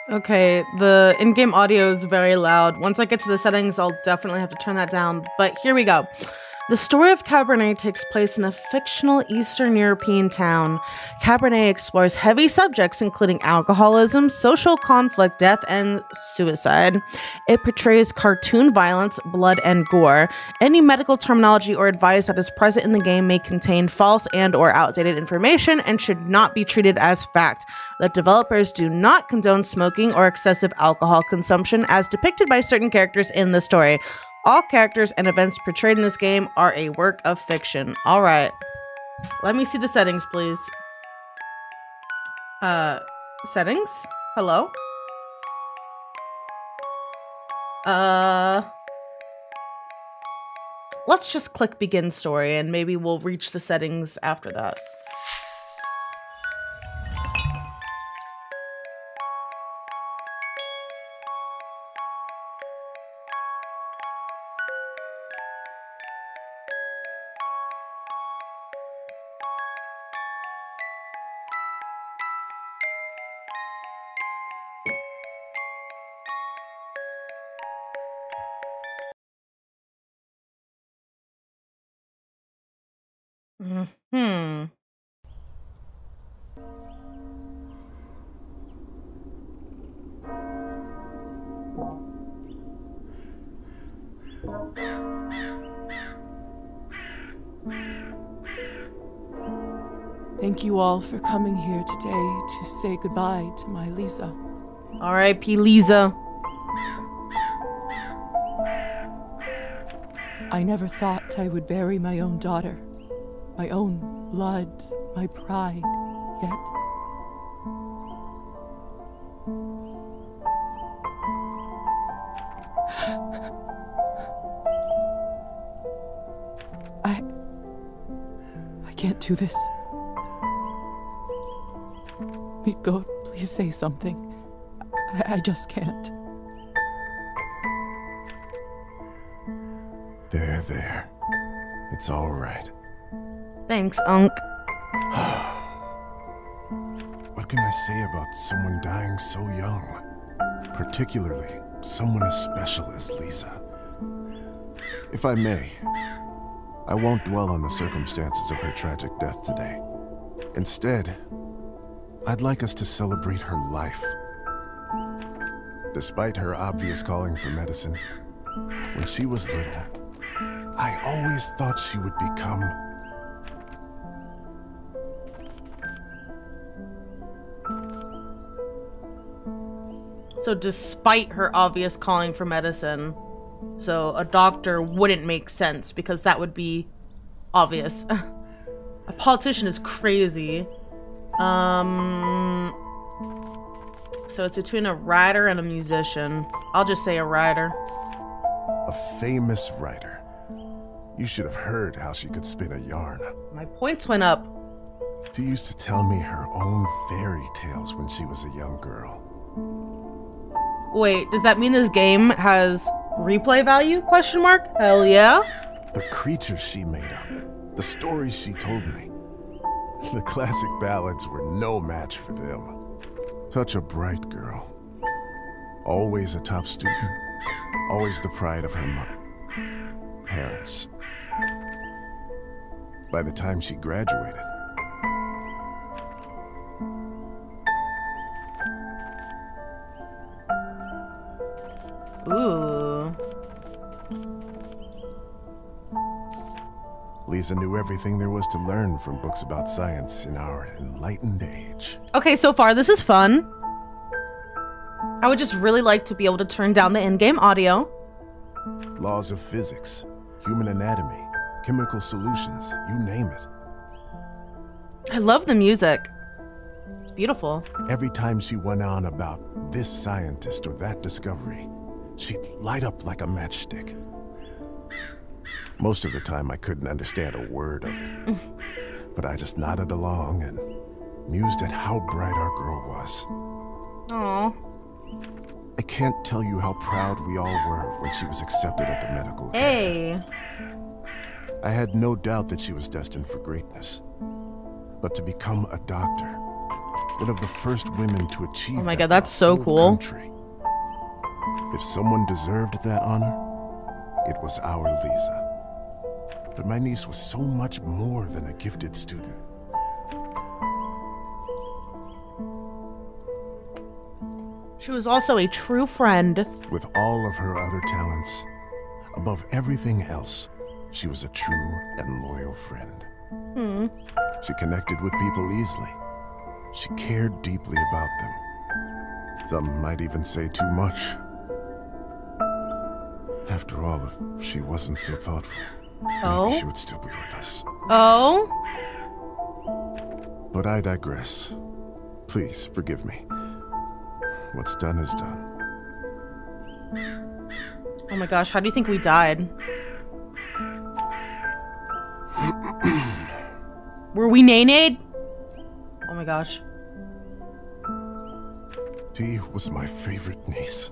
Okay, the in-game audio is very loud. Once I get to the settings, I'll definitely have to turn that down. But here we go. The story of Cabernet takes place in a fictional Eastern European town. Cabernet explores heavy subjects including alcoholism, social conflict, death, and suicide. It portrays cartoon violence, blood, and gore. Any medical terminology or advice that is present in the game may contain false and/or outdated information and should not be treated as fact. The developers do not condone smoking or excessive alcohol consumption as depicted by certain characters in the story. All characters and events portrayed in this game are a work of fiction. All right. Let me see the settings, please. Settings? Hello? Let's just click begin story and maybe we'll reach the settings after that. Hmm. Thank you all for coming here today to say goodbye to my Lisa. R.I.P. Lisa. I never thought I would bury my own daughter, my own blood, my pride, yet I can't do this. Miko, please say something. I just can't. There. It's all right. Thanks, Unc. What can I say about someone dying so young? Particularly someone as special as Lisa. If I may, I won't dwell on the circumstances of her tragic death today. Instead, I'd like us to celebrate her life. Despite her obvious calling for medicine, when she was little, I always thought she would become... So despite her obvious calling for medicine, so a doctor wouldn't make sense because that would be obvious. A politician is crazy. So it's between a writer and a musician. I'll just say a writer. A famous writer. You should have heard how she could spin a yarn. My points went up. She used to tell me her own fairy tales when she was a young girl. Wait, does that mean this game has replay value? Question mark? Hell yeah. The creatures she made up, the stories she told me. The classic ballads were no match for them. Such a bright girl. Always a top student. Always the pride of her parents. By the time she graduated, ooh. Lisa knew everything there was to learn from books about science in our enlightened age. Okay, so far this is fun. I would just really like to be able to turn down the in-game audio. Laws of physics, human anatomy, chemical solutions, you name it. I love the music. It's beautiful. Every time she went on about this scientist or that discovery, she'd light up like a matchstick. Most of the time I couldn't understand a word of it, but I just nodded along and mused at how bright our girl was. Aww. I can't tell you how proud we all were when she was accepted at the medical academy. Hey. I had no doubt that she was destined for greatness. But to become a doctor, one of the first women to achieve. Oh my that God, that's in so the whole cool. country. If someone deserved that honor, it was our Lisa. But my niece was so much more than a gifted student. She was also a true friend. With all of her other talents, above everything else, she was a true and loyal friend. She connected with people easily. She cared deeply about them. Some might even say too much. After all, if she wasn't so thoughtful, maybe she would still be with us. Oh? But I digress. Please, forgive me. What's done is done. Oh my gosh, how do you think we died? Were we nay-nayed? Oh my gosh. She was my favorite niece.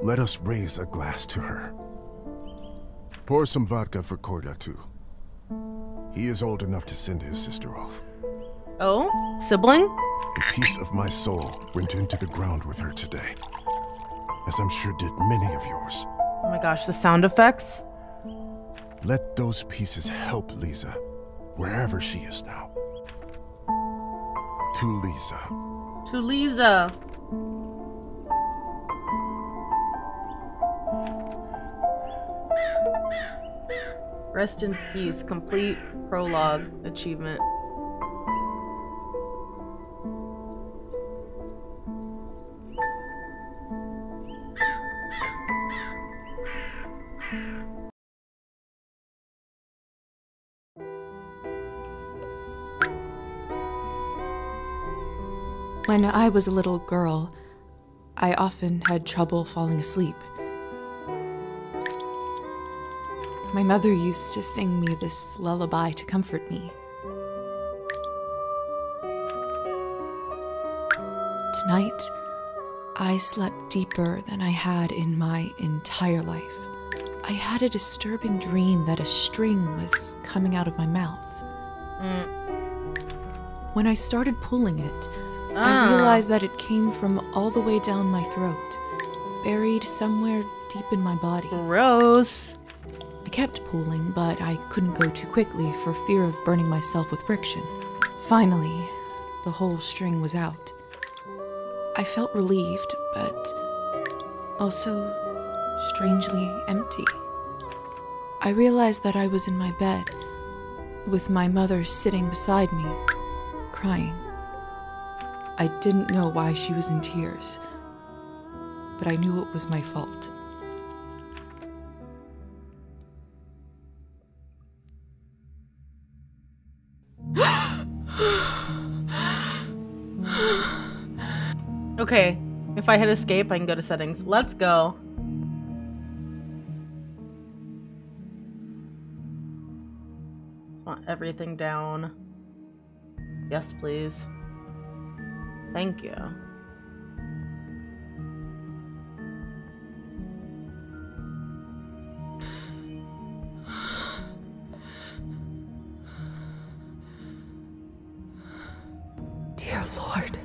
Let us raise a glass to her. Pour some vodka for Kolya, too. He is old enough to send his sister off. Oh? Sibling? A piece of my soul went into the ground with her today, as I'm sure did many of yours. Oh my gosh, the sound effects? Let those pieces help Lisa, wherever she is now. To Lisa. To Lisa. Rest in peace. Complete prologue achievement. When I was a little girl, I often had trouble falling asleep. My mother used to sing me this lullaby to comfort me. Tonight, I slept deeper than I had in my entire life. I had a disturbing dream that a string was coming out of my mouth. When I started pulling it, I realized that it came from all the way down my throat, buried somewhere deep in my body. Gross. I kept pulling, but I couldn't go too quickly for fear of burning myself with friction. Finally, the whole string was out. I felt relieved, but also strangely empty. I realized that I was in my bed, with my mother sitting beside me, crying. I didn't know why she was in tears, but I knew it was my fault. Okay, if I hit escape, I can go to settings. Let's go. Just want everything down. Yes, please. Thank you. Dear Lord.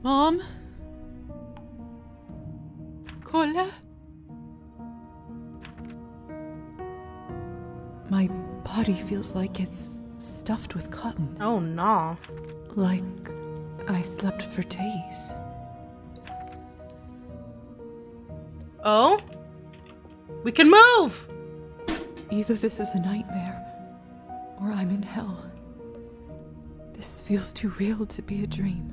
Mom? Kolya? My body feels like it's stuffed with cotton. Oh, no. Like I slept for days. Oh? We can move! Either this is a nightmare, or I'm in hell. This feels too real to be a dream.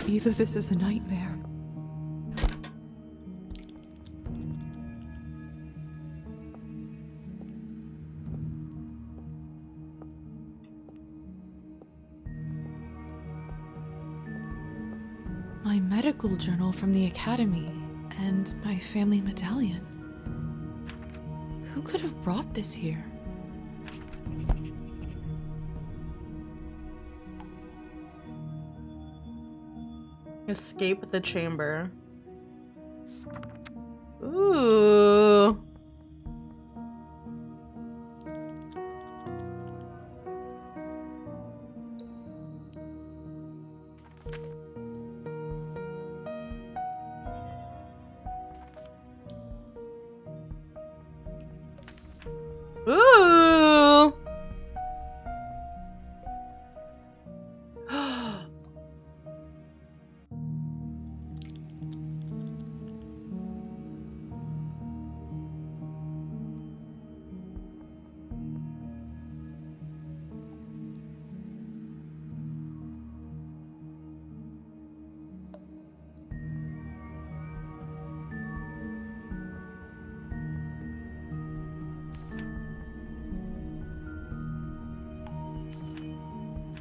Either this is a nightmare. My medical journal from the academy and my family medallion. Who could have brought this here? Escape the chamber. Ooh.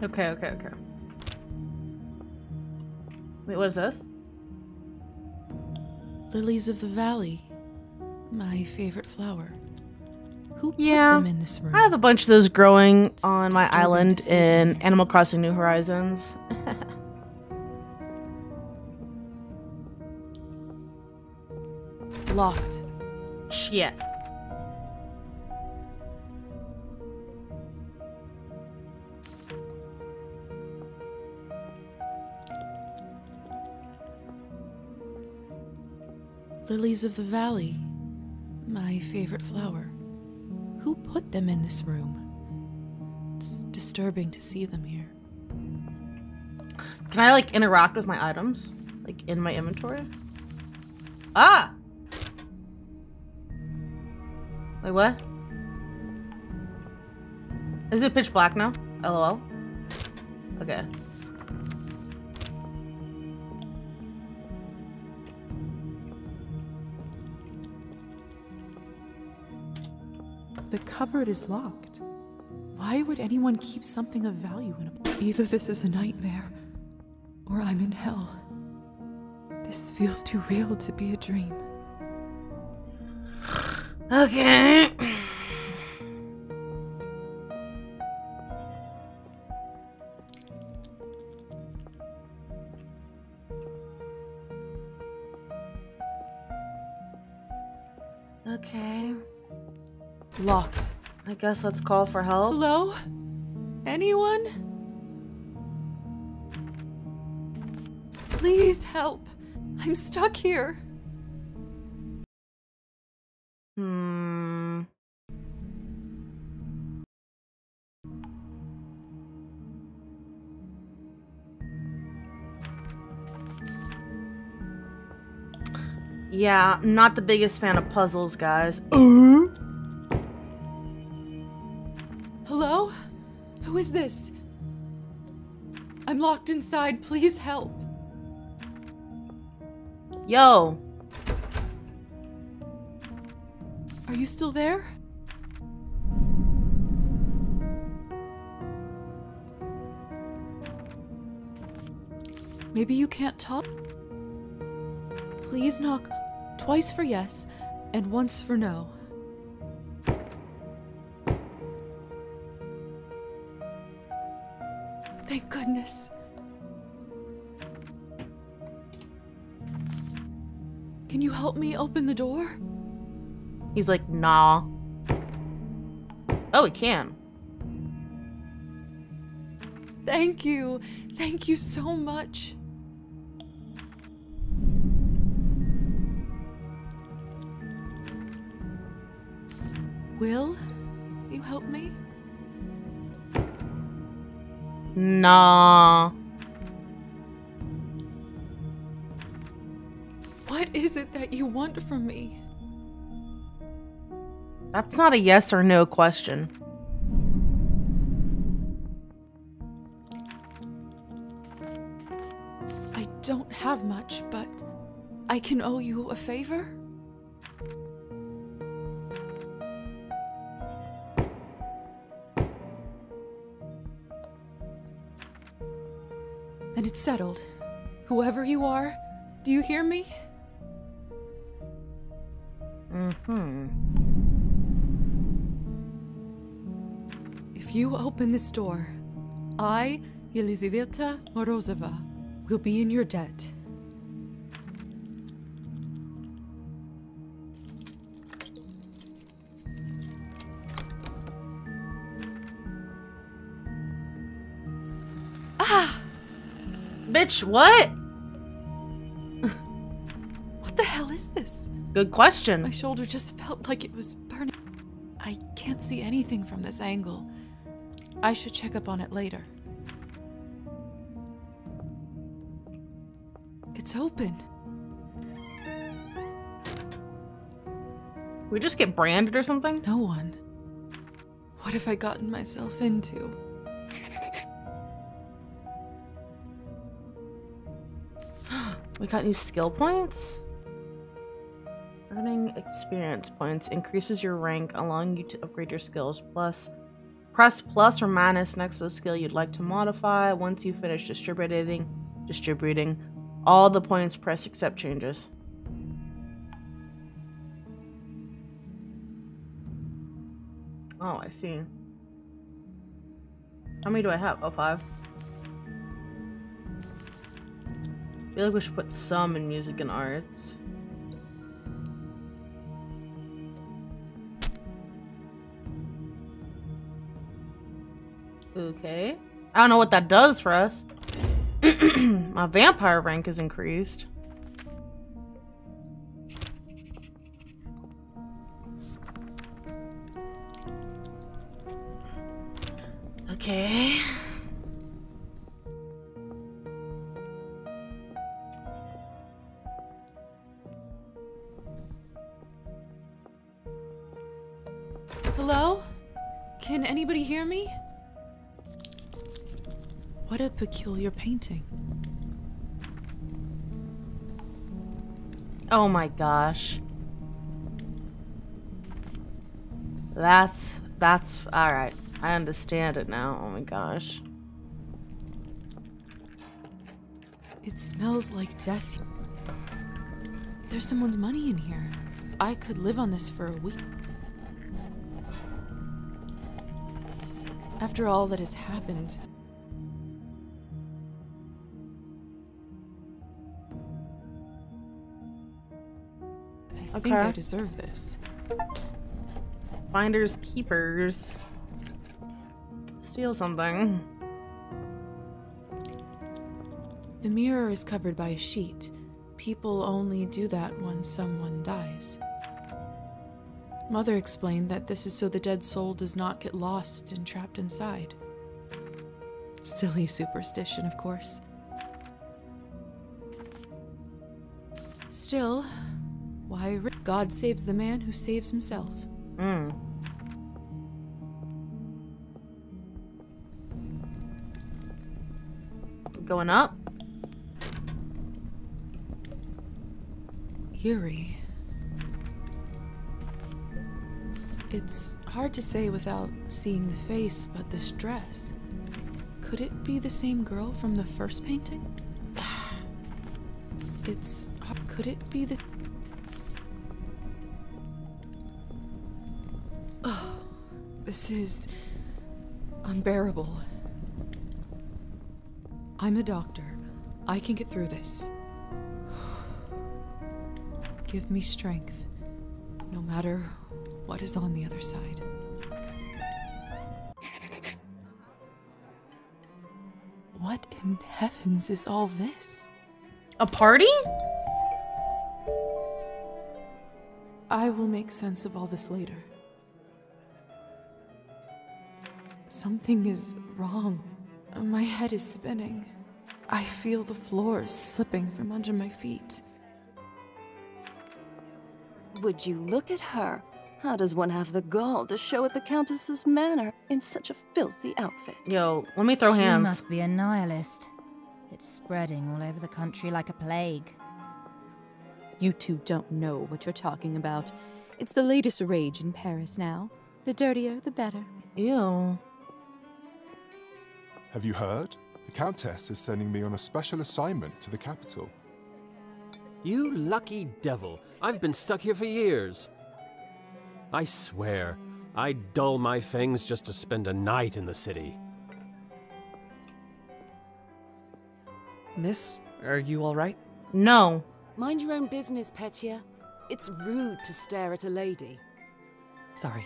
Okay. Wait, what is this? Lilies of the valley. My favorite flower. Who put Yeah, them in this room? I have a bunch of those growing It's on my disturbing island to see them in here. Animal Crossing New Horizons. Locked. Shit. Lilies of the valley. My favorite flower. Who put them in this room? It's disturbing to see them here. Can I, like, interact with my items? Like, in my inventory? Ah! Wait, what? Is it pitch black now? LOL? Okay. The cupboard is locked. Why would anyone keep something of value in a... Either this is a nightmare, or I'm in hell. This feels too real to be a dream. Okay. Okay. Locked. I guess let's call for help. Hello? Anyone? Please help. I'm stuck here. Hmm. Yeah, not the biggest fan of puzzles, guys. Hello? Who is this? I'm locked inside. Please help. Yo. Are you still there? Maybe you can't talk? Please knock twice for yes and once for no. Thank goodness. Can you help me open the door? He's like, nah. Oh, he can. Thank you. Thank you so much. Will you help me? Nah. What is it that you want from me? That's not a yes or no question. I don't have much, but I can owe you a favor? Then it's settled. Whoever you are, do you hear me? If you open this door, I, Elizaveta Morozova, will be in your debt. Ah! Bitch, what? What the hell is this? Good question. My shoulder just felt like it was burning. I can't see anything from this angle. I should check up on it later. It's open. We just get branded or something? No one. What have I gotten myself into? We got new skill points? Earning experience points increases your rank, allowing you to upgrade your skills. Plus, Press plus or minus next to the skill you'd like to modify. Once you finish distributing all the points, press accept changes. Oh, I see. How many do I have? Oh, 5. I feel like we should put some in music and arts. Okay. I don't know what that does for us. My vampire rank is increased. Okay. Hello? Can anybody hear me? What a peculiar painting. Oh my gosh. That's all right. I understand it now. Oh my gosh. It smells like death. There's someone's money in here. I could live on this for a week. After all that has happened, I think I deserve this. Finders keepers. Steal something. The mirror is covered by a sheet. People only do that when someone dies. Mother explained that this is so the dead soul does not get lost and trapped inside. Silly superstition, of course. Still, why God saves the man who saves himself. Going up? Eerie. It's hard to say without seeing the face, but this dress. Could it be the same girl from the first painting? Could it be the... Oh, this is unbearable. I'm a doctor. I can get through this. Give me strength, no matter what is on the other side. What in heavens is all this? A party? I will make sense of all this later. Something is wrong. My head is spinning. I feel the floor slipping from under my feet. Would you look at her? How does one have the gall to show at the Countess's manor in such a filthy outfit? Yo, let me throw hands. You must be a nihilist. It's spreading all over the country like a plague. You two don't know what you're talking about. It's the latest rage in Paris now. The dirtier, the better. Ew. Have you heard? The Countess is sending me on a special assignment to the capital. You lucky devil. I've been stuck here for years. I swear, I'd dull my fangs just to spend a night in the city. Miss, are you all right? No. Mind your own business, Petya. It's rude to stare at a lady. Sorry.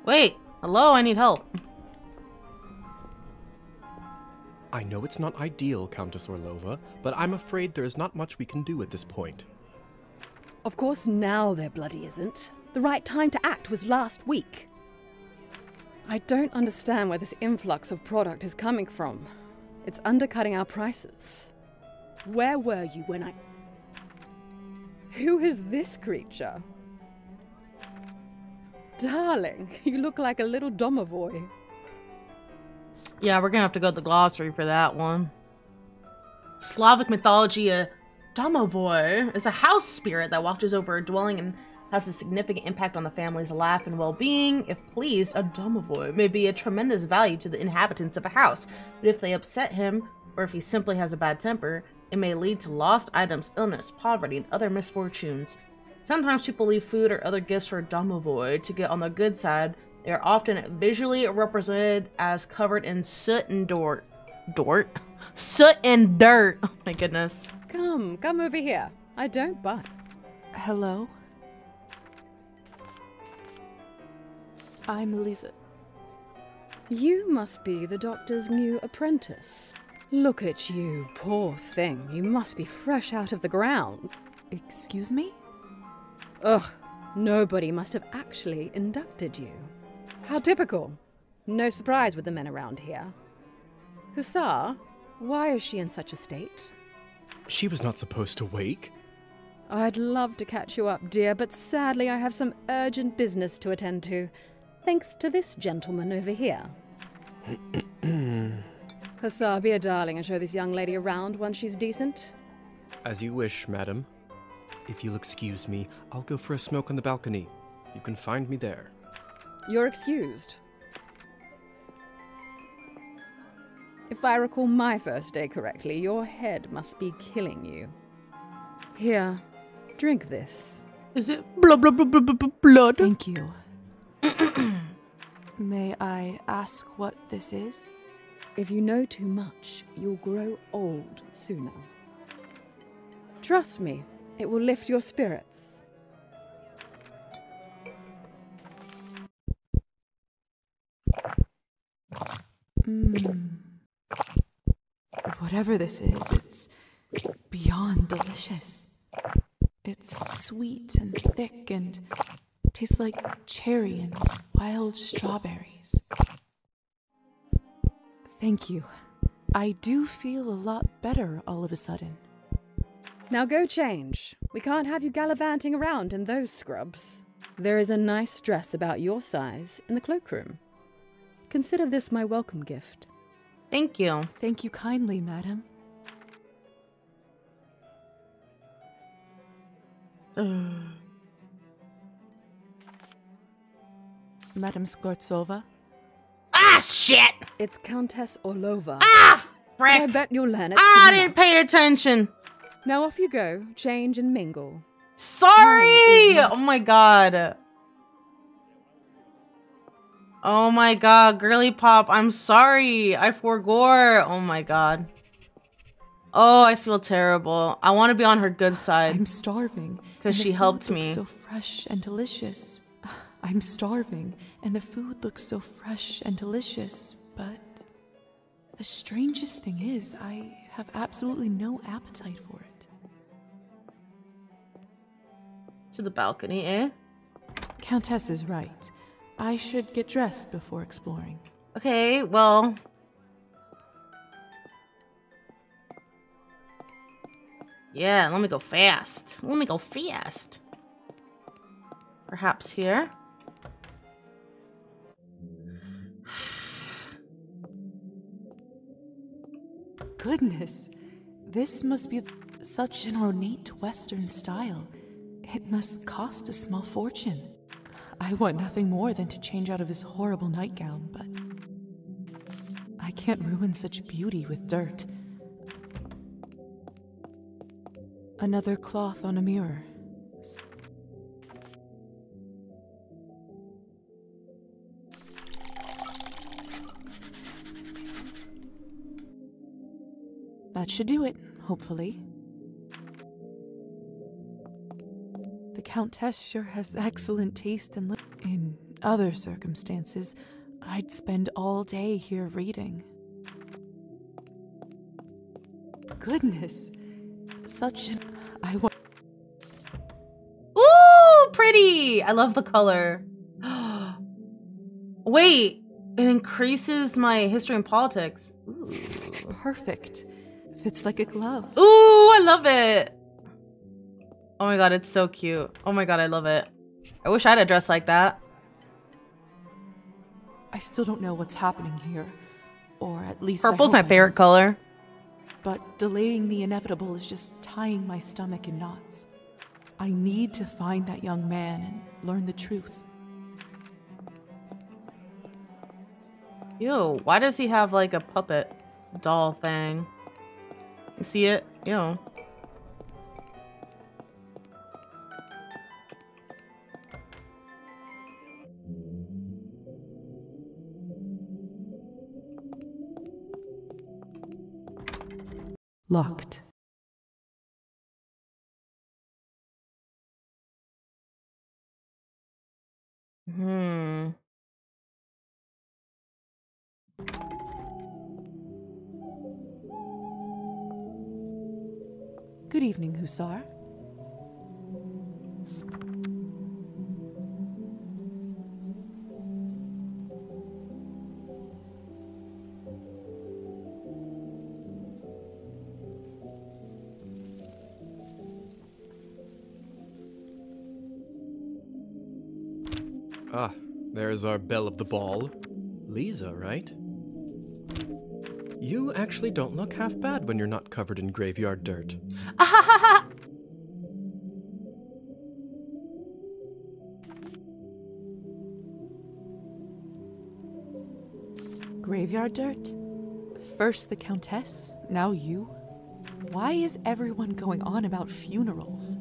Wait. Hello, I need help. I know it's not ideal, Countess Orlova, but I'm afraid there is not much we can do at this point. Of course now there bloody isn't. The right time to act was last week. I don't understand where this influx of product is coming from. It's undercutting our prices. Where were you when I... Who is this creature? Darling, you look like a little domovoi. Yeah, we're gonna have to go to the glossary for that one. Slavic mythology, a domovoi is a house spirit that watches over a dwelling and has a significant impact on the family's life and well-being. If pleased, a domovoi may be a tremendous value to the inhabitants of a house, but if they upset him, or if he simply has a bad temper, it may lead to lost items, illness, poverty, and other misfortunes. Sometimes people leave food or other gifts for a domovoi to get on the good side. They are often visually represented as covered in soot and dirt. Soot and dirt. Oh my goodness. Come over here. I don't bite. Hello? I'm Lisa. You must be the doctor's new apprentice. Look at you, poor thing. You must be fresh out of the ground. Excuse me? Ugh, nobody must have actually inducted you. How typical. No surprise with the men around here. Hussar, why is she in such a state? She was not supposed to wake. I'd love to catch you up, dear, but sadly I have some urgent business to attend to. Thanks to this gentleman over here. Hussar, be a darling and show this young lady around once she's decent. As you wish, madam. If you'll excuse me, I'll go for a smoke on the balcony. You can find me there. You're excused. If I recall my first day correctly, your head must be killing you. Here, drink this. Is it blood? Thank you. May I ask what this is? If you know too much, you'll grow old sooner. Trust me, it will lift your spirits. Whatever this is, it's beyond delicious. It's sweet and thick and tastes like cherry and wild strawberries. Thank you. I do feel a lot better all of a sudden. Now go change. We can't have you gallivanting around in those scrubs. There is a nice dress about your size in the cloakroom. Consider this my welcome gift. Thank you. Thank you kindly, madam. Madam Skvortsova? Ah, shit! It's Countess Orlova. Ah, frick! I bet you'll learn it I soon didn't pay attention. Now off you go, change and mingle. Sorry! Oh my god. Oh my god, girly pop, I'm sorry. I forgore. Oh my god. Oh, I feel terrible. I want to be on her good side. I'm starving. Because she helped me. So fresh and delicious. I'm starving, and the food looks so fresh and delicious, but the strangest thing is, I have absolutely no appetite for it. To the balcony, eh? Countess is right. I should get dressed before exploring. Okay, well... yeah, let me go fast. Let me go fast. Perhaps here? Goodness, this must be such an ornate Western style. It must cost a small fortune. I want nothing more than to change out of this horrible nightgown, but I can't ruin such beauty with dirt. Another cloth on a mirror. That should do it, hopefully. The Countess sure has excellent taste in other circumstances, I'd spend all day here reading. Goodness, such an... Ooh, pretty! I love the color. Wait, it increases my history and politics. Ooh. It's perfect. Fits like a glove. Ooh, I love it. Oh my god, it's so cute. Oh my god, I love it. I wish I had a dress like that. I still don't know what's happening here. Or at least purple's my favorite color. But delaying the inevitable is just tying my stomach in knots. I need to find that young man and learn the truth. Ew, why does he have like a puppet doll thing? You see it? Ew. Locked. Hmm. Good evening, Hussar. Ah, there's our belle of the ball. Lisa, right? You actually don't look half bad when you're not covered in graveyard dirt. Graveyard dirt? First the Countess, now you? Why is everyone going on about funerals?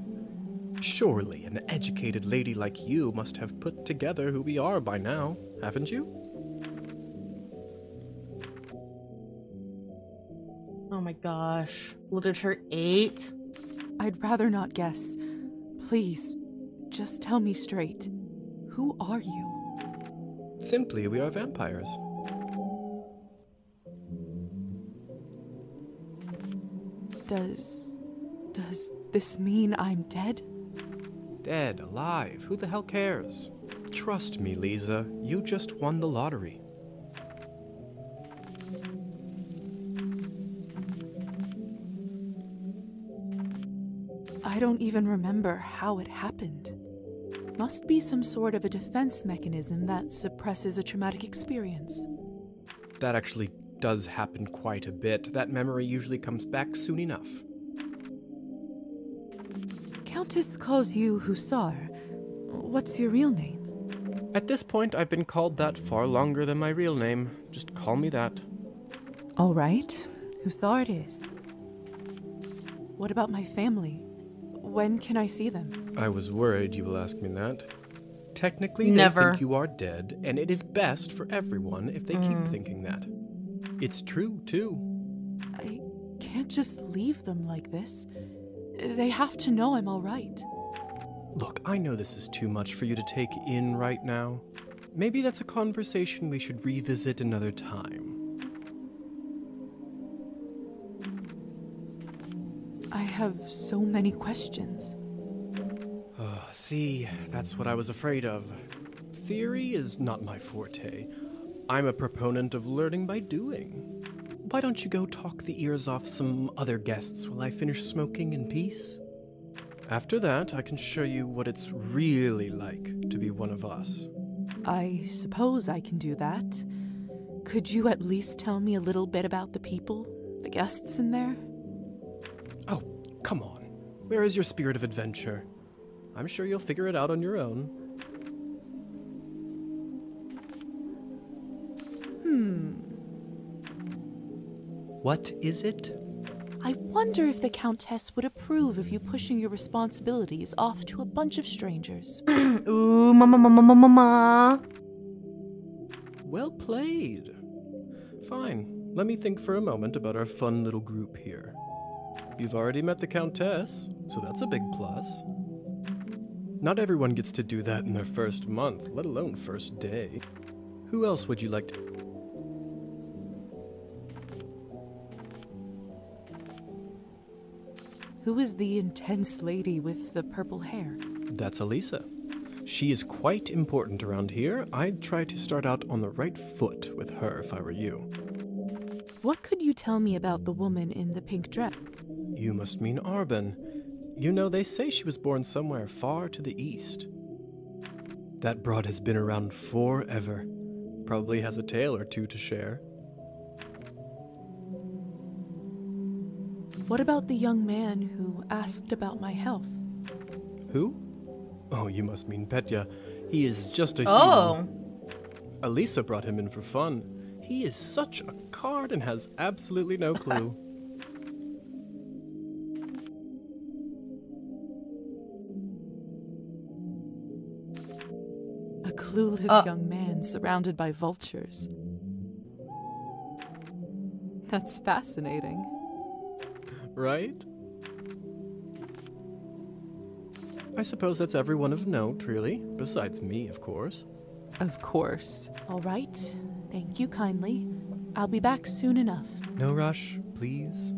Surely an educated lady like you must have put together who we are by now, haven't you? Oh my gosh. Literature 8? I'd rather not guess. Please, just tell me straight. Who are you? Simply, we are vampires. Does this mean I'm dead? Dead, alive, who the hell cares? Trust me, Lisa, you just won the lottery. I don't even remember how it happened. Must be some sort of a defense mechanism that suppresses a traumatic experience. That actually does happen quite a bit. That memory usually comes back soon enough. Countess calls you Hussar. What's your real name? At this point, I've been called that far longer than my real name. Just call me that. All right, Hussar it is. What about my family? When can I see them? I was worried you will ask me that. Technically, Never. They think you are dead, and it is best for everyone if they keep thinking that. It's true, too. I can't just leave them like this. They have to know I'm all right. Look, I know this is too much for you to take in right now. Maybe that's a conversation we should revisit another time. I have so many questions. See, that's what I was afraid of. Theory is not my forte. I'm a proponent of learning by doing. Why don't you go talk the ears off some other guests while I finish smoking in peace? After that, I can show you what it's really like to be one of us. I suppose I can do that. Could you at least tell me a little bit about the people, the guests in there? Oh, come on. Where is your spirit of adventure? I'm sure you'll figure it out on your own. What is it? I wonder if the Countess would approve of you pushing your responsibilities off to a bunch of strangers. Ooh, mama. Well played. Fine. Let me think for a moment about our fun little group here. You've already met the Countess, so that's a big plus. Not everyone gets to do that in their first month, let alone first day. Who else would you like to... Who is the intense lady with the purple hair? That's Elisa. She is quite important around here. I'd try to start out on the right foot with her if I were you. What could you tell me about the woman in the pink dress? You must mean Arbin. You know, they say she was born somewhere far to the east. That broad has been around forever. Probably has a tale or two to share. What about the young man who asked about my health? Who? Oh, you must mean Petya. He is just a Oh. human. Elisa brought him in for fun. He is such a card and has absolutely no clue. A clueless young man surrounded by vultures. That's fascinating. Right? I suppose that's everyone of note, really. Besides me, of course. Of course. All right. Thank you kindly. I'll be back soon enough. No rush, please.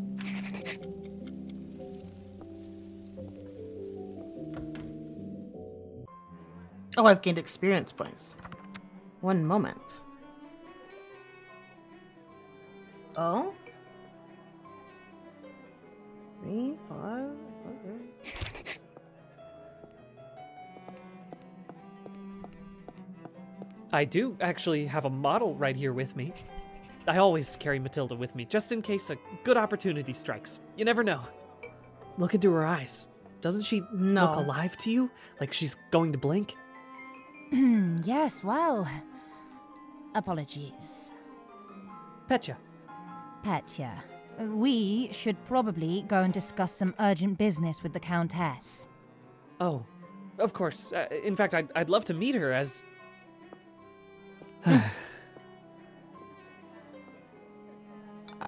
Oh, I've gained experience points. One moment. Oh? 3, 5, okay. I do actually have a model right here with me. I always carry Matilda with me, just in case a good opportunity strikes. You never know. Look into her eyes. Doesn't she look alive to you? Like she's going to blink? Yes, well... Apologies. Petya. Petya. We should probably go and discuss some urgent business with the Countess. Oh, of course. In fact, I'd love to meet her as...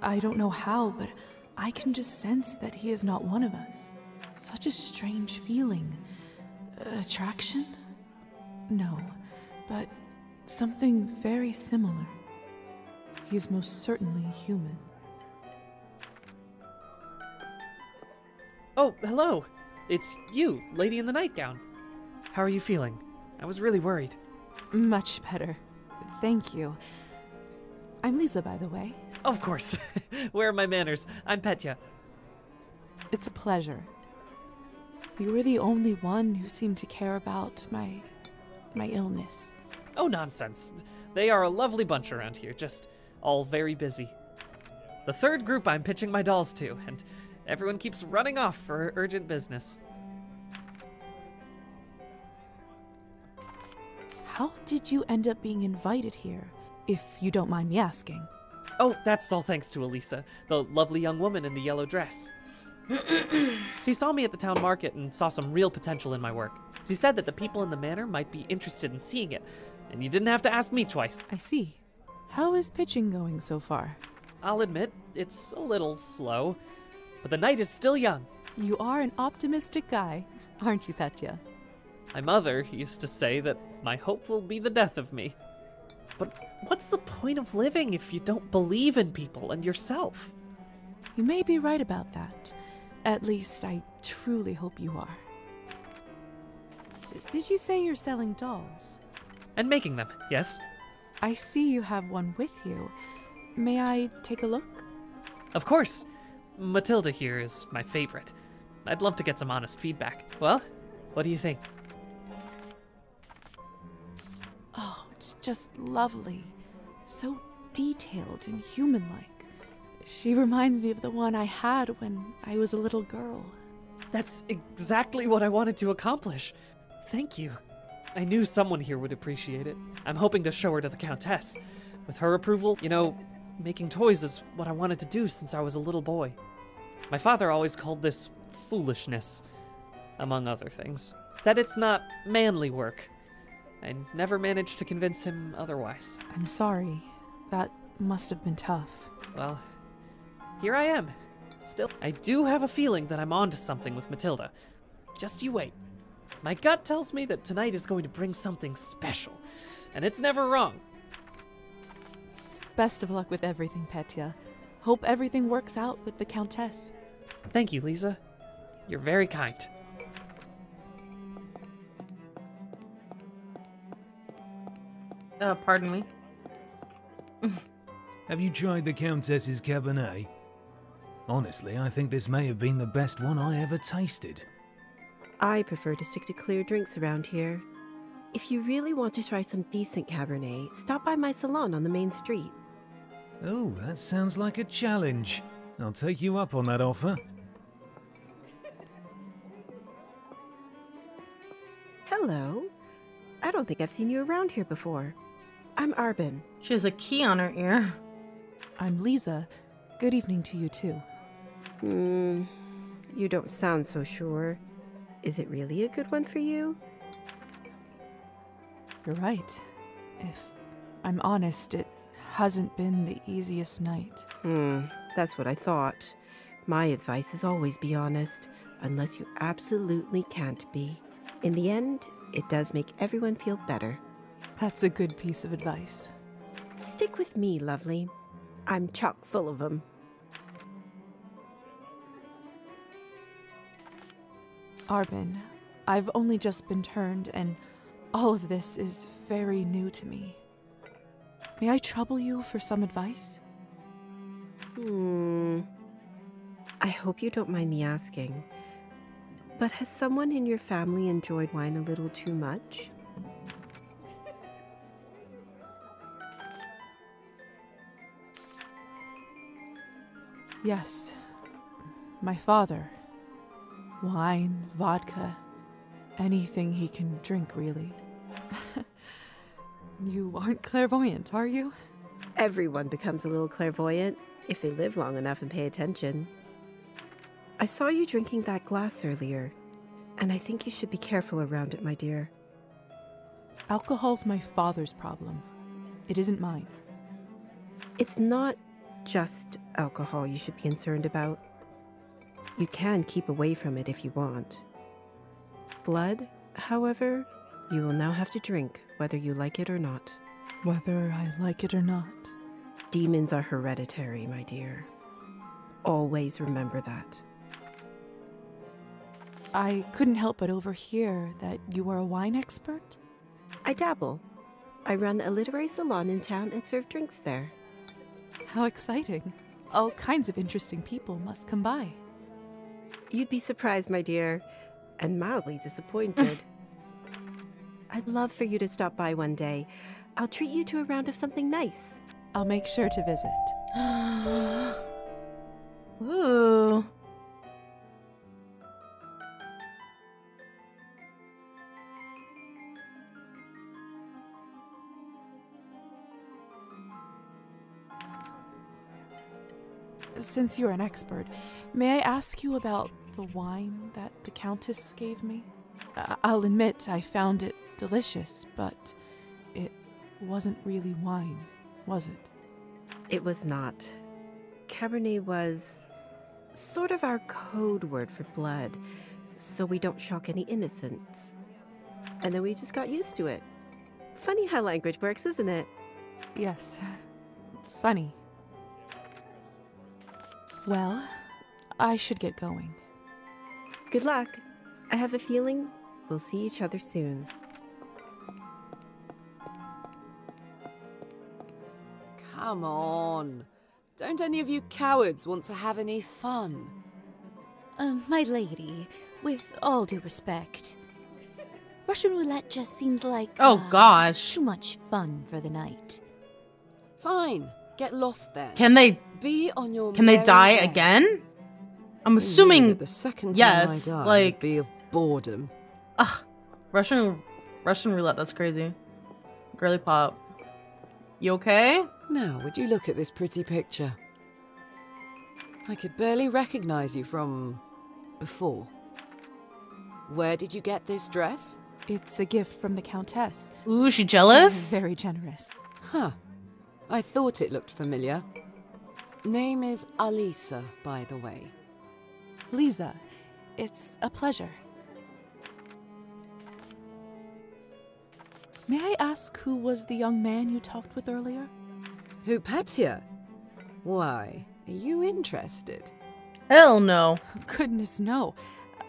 I don't know how, but I can just sense that he is not one of us. Such a strange feeling. Attraction? No, but something very similar. He is most certainly human. Oh, hello. It's you, lady in the nightgown. How are you feeling? I was really worried. Much better. Thank you. I'm Lisa, by the way. Of course. Where are my manners? I'm Petya. It's a pleasure. You were the only one who seemed to care about my illness. Oh, nonsense. They are a lovely bunch around here, just all very busy. The third group I'm pitching my dolls to, and everyone keeps running off for urgent business. How did you end up being invited here, if you don't mind me asking? Oh, that's all thanks to Elisa, the lovely young woman in the yellow dress. She saw me at the town market and saw some real potential in my work. She said that the people in the manor might be interested in seeing it, and you didn't have to ask me twice. I see. How is pitching going so far? I'll admit, it's a little slow, but the night is still young. You are an optimistic guy, aren't you, Petya? My mother used to say that my hope will be the death of me. But what's the point of living if you don't believe in people and yourself? You may be right about that. At least, I truly hope you are. Did you say you're selling dolls? And making them, yes. I see you have one with you. May I take a look? Of course. Matilda here is my favorite. I'd love to get some honest feedback. Well, what do you think? Oh, it's just lovely. So detailed and human-like. She reminds me of the one I had when I was a little girl. That's exactly what I wanted to accomplish. Thank you. I knew someone here would appreciate it. I'm hoping to show her to the Countess. With her approval, you know, making toys is what I wanted to do since I was a little boy. My father always called this foolishness, among other things. Said it's not manly work. I never managed to convince him otherwise. I'm sorry. That must have been tough. Well, here I am. Still, I do have a feeling that I'm onto something with Matilda. Just you wait. My gut tells me that tonight is going to bring something special, and it's never wrong. Best of luck with everything, Petya. Hope everything works out with the Countess. Thank you, Lisa. You're very kind. Pardon me. Have you tried the Countess's Cabernet? Honestly, I think this may have been the best one I ever tasted. I prefer to stick to clear drinks around here. If you really want to try some decent Cabernet, stop by my salon on the main street. Oh, that sounds like a challenge. I'll take you up on that offer. don't think I've seen you around here before. I'm Arbin. She has a key on her ear. I'm Lisa. Good evening to you, too. You don't sound so sure. Is it really a good one for you? You're right. If I'm honest, it hasn't been the easiest night. That's what I thought. My advice is always be honest, unless you absolutely can't be. In the end, it does make everyone feel better. That's a good piece of advice. Stick with me, lovely. I'm chock full of them. Arbin, I've only just been turned, and all of this is very new to me. May I trouble you for some advice? I hope you don't mind me asking, but has someone in your family enjoyed wine a little too much? Yes. My father. Wine, vodka, anything he can drink, really. You aren't clairvoyant, are you? Everyone becomes a little clairvoyant if they live long enough and pay attention. I saw you drinking that glass earlier, and I think you should be careful around it, my dear. Alcohol's my father's problem. It isn't mine. It's not just alcohol you should be concerned about. You can keep away from it if you want. Blood, however, you will now have to drink, whether you like it or not. Whether I like it or not. Demons are hereditary, my dear. Always remember that. I couldn't help but overhear that you are a wine expert? I dabble. I run a literary salon in town and serve drinks there. How exciting. All kinds of interesting people must come by. You'd be surprised, my dear, and mildly disappointed. I'd love for you to stop by one day. I'll treat you to a round of something nice. I'll make sure to visit. Ooh. Since you're an expert, may I ask you about the wine that the Countess gave me? I'll admit I found it delicious, but it wasn't really wine, was it? It was not. Cabernet was sort of our code word for blood, so we don't shock any innocents. And then we just got used to it. Funny how language works, isn't it? Yes. Funny. Well, I should get going. Good luck. I have a feeling we'll see each other soon. Come on. Don't any of you cowards want to have any fun? My lady, with all due respect, Russian roulette just seems like oh gosh, too much fun for the night. Fine, get lost then. Can they be on your? Can they die way. again? I'm assuming the second time yes, I die like would be of boredom. Russian roulette. That's crazy. Girly pop. You okay? Now, would you look at this pretty picture? I could barely recognize you from before. Where did you get this dress? It's a gift from the Countess. Ooh, she jealous? She's very generous. Huh. I thought it looked familiar. Name is Alisa, by the way. Lisa, it's a pleasure. May I ask who was the young man you talked with earlier? Who, Petya? Why, are you interested? Hell no. Goodness, no.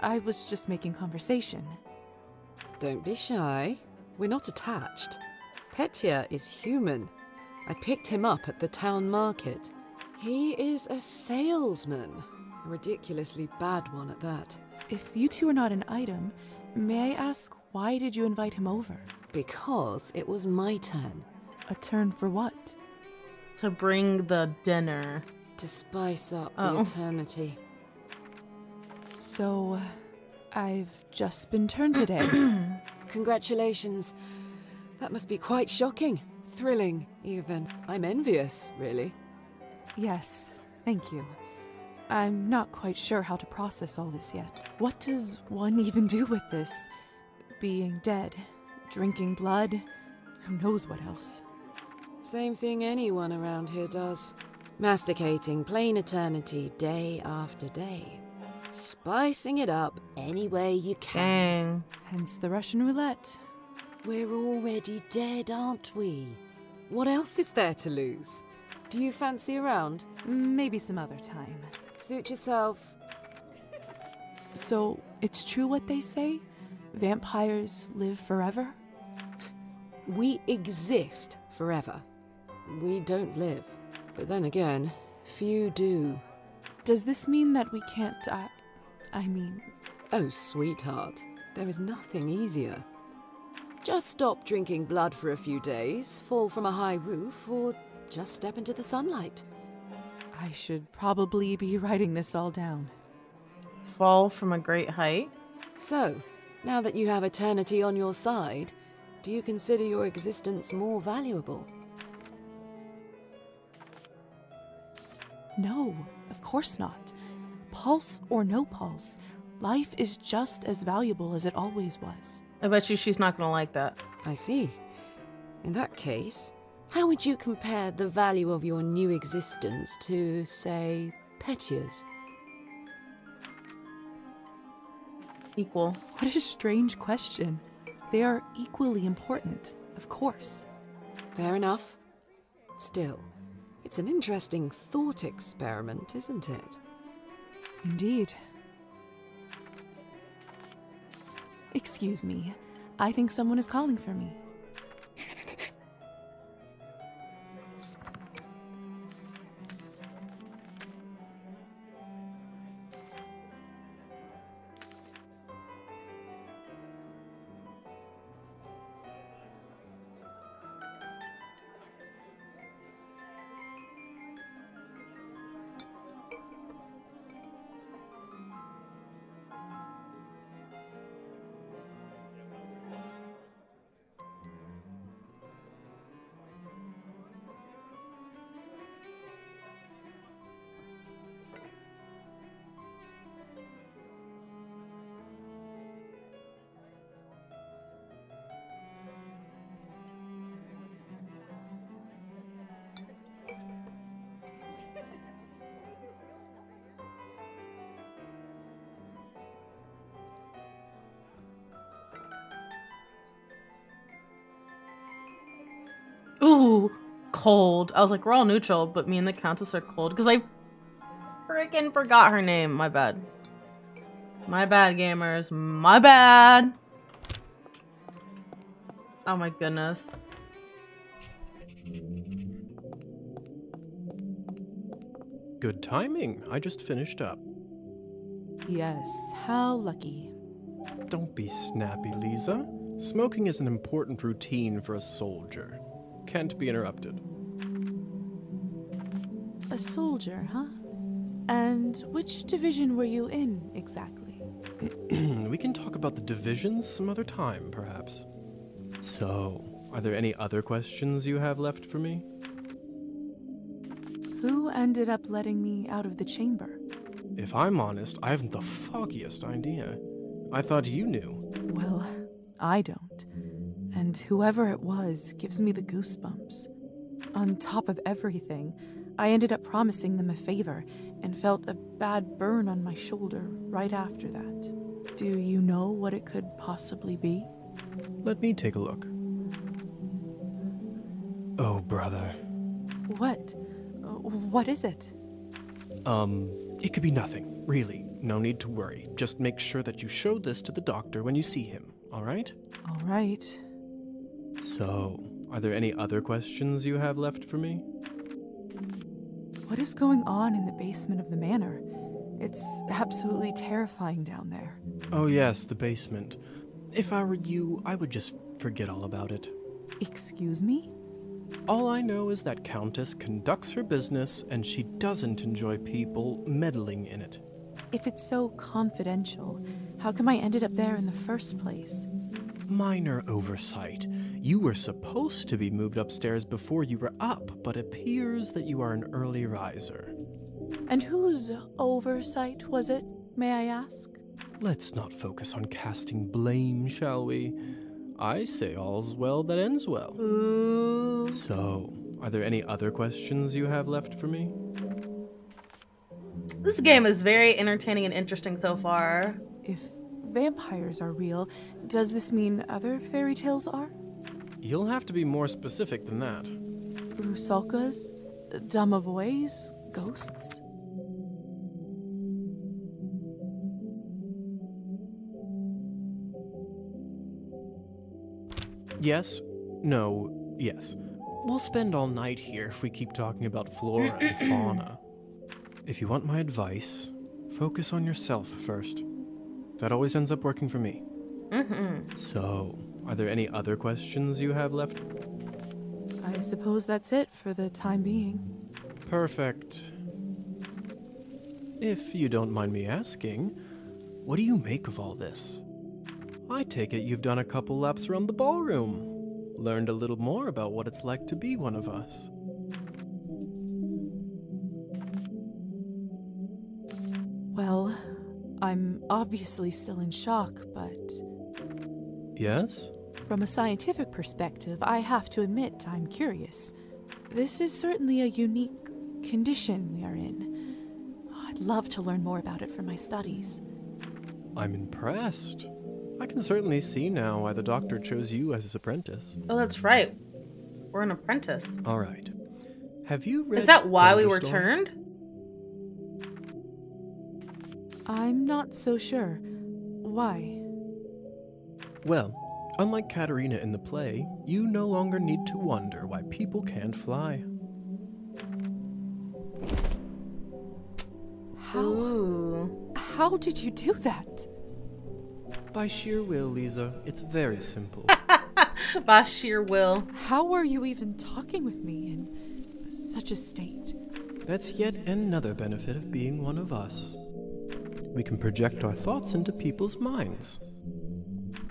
I was just making conversation. Don't be shy. We're not attached. Petya is human. I picked him up at the town market. He is a salesman. A ridiculously bad one at that. If you two are not an item, may I ask why did you invite him over? Because it was my turn. A turn for what? To bring the dinner. To spice up the eternity. So, I've just been turned today. Congratulations. That must be quite shocking. Thrilling, even. I'm envious, really. Yes, thank you. I'm not quite sure how to process all this yet. What does one even do with this? Being dead, drinking blood, who knows what else? Same thing anyone around here does. Masticating plain eternity day after day. Spicing it up any way you can. Dang. Hence the Russian roulette. We're already dead, aren't we? What else is there to lose? Do you fancy a round? Maybe some other time. Suit yourself. So, it's true what they say? Vampires live forever? We exist forever. We don't live. But then again, few do. Does this mean that we can't die? I mean... Oh, sweetheart, there is nothing easier. Just stop drinking blood for a few days, fall from a high roof, or just step into the sunlight. I should probably be writing this all down. Fall from a great height? So, now that you have eternity on your side, do you consider your existence more valuable? No, of course not. Pulse or no pulse, life is just as valuable as it always was. I bet you she's not gonna like that. I see. In that case, how would you compare the value of your new existence to, say, Petya's? Equal. What a strange question. They are equally important, of course. Fair enough. Still, it's an interesting thought experiment, isn't it? Indeed. Excuse me. I think someone is calling for me. Ooh, cold. I was like, we're all neutral, but me and the Countess are cold because I freaking forgot her name. My bad. My bad, gamers. My bad. Oh my goodness. Good timing. I just finished up. Yes, how lucky. Don't be snappy, Lisa. Smoking is an important routine for a soldier. Can't be interrupted. A soldier, huh? And which division were you in, exactly? We can talk about the divisions some other time, perhaps. So, are there any other questions you have left for me? Who ended up letting me out of the chamber? If I'm honest, I haven't the foggiest idea. I thought you knew. Well, I don't. And whoever it was gives me the goosebumps. On top of everything, I ended up promising them a favor and felt a bad burn on my shoulder right after that. Do you know what it could possibly be? Let me take a look. Oh, brother. What? What is it? It could be nothing, really. No need to worry. Just make sure that you show this to the doctor when you see him, all right? All right. So, are there any other questions you have left for me? What is going on in the basement of the manor? It's absolutely terrifying down there. Oh yes, the basement. If I were you, I would just forget all about it. Excuse me? All I know is that Countess conducts her business and she doesn't enjoy people meddling in it. If it's so confidential, how come I ended up there in the first place? Minor oversight. You were supposed to be moved upstairs before you were up, but appears that you are an early riser. And whose oversight was it, may I ask? Let's not focus on casting blame, shall we? I say all's well that ends well. Ooh. So, are there any other questions you have left for me? This game is very entertaining and interesting so far. If vampires are real, does this mean other fairy tales are? You'll have to be more specific than that. Rusalkas? Domovoys? Ghosts? Yes, no, yes. We'll spend all night here if we keep talking about flora and fauna. If you want my advice, focus on yourself first. That always ends up working for me. So, are there any other questions you have left? I suppose that's it for the time being. Perfect. If you don't mind me asking, what do you make of all this? I take it you've done a couple laps around the ballroom, learned a little more about what it's like to be one of us. Well, I'm obviously still in shock, but Yes? from a scientific perspective, I have to admit I'm curious. This is certainly a unique condition we are in. I'd love to learn more about it for my studies. I'm impressed. I can certainly see now why the doctor chose you as his apprentice. Oh, that's right. We're an apprentice. All right. Have you read Is that why we were Thunderstorm? turned? I'm not so sure. Why? Well, unlike Katerina in the play, you no longer need to wonder why people can't fly. How did you do that? By sheer will, Lisa. It's very simple. By sheer will. How were you even talking with me in such a state? That's yet another benefit of being one of us. We can project our thoughts into people's minds.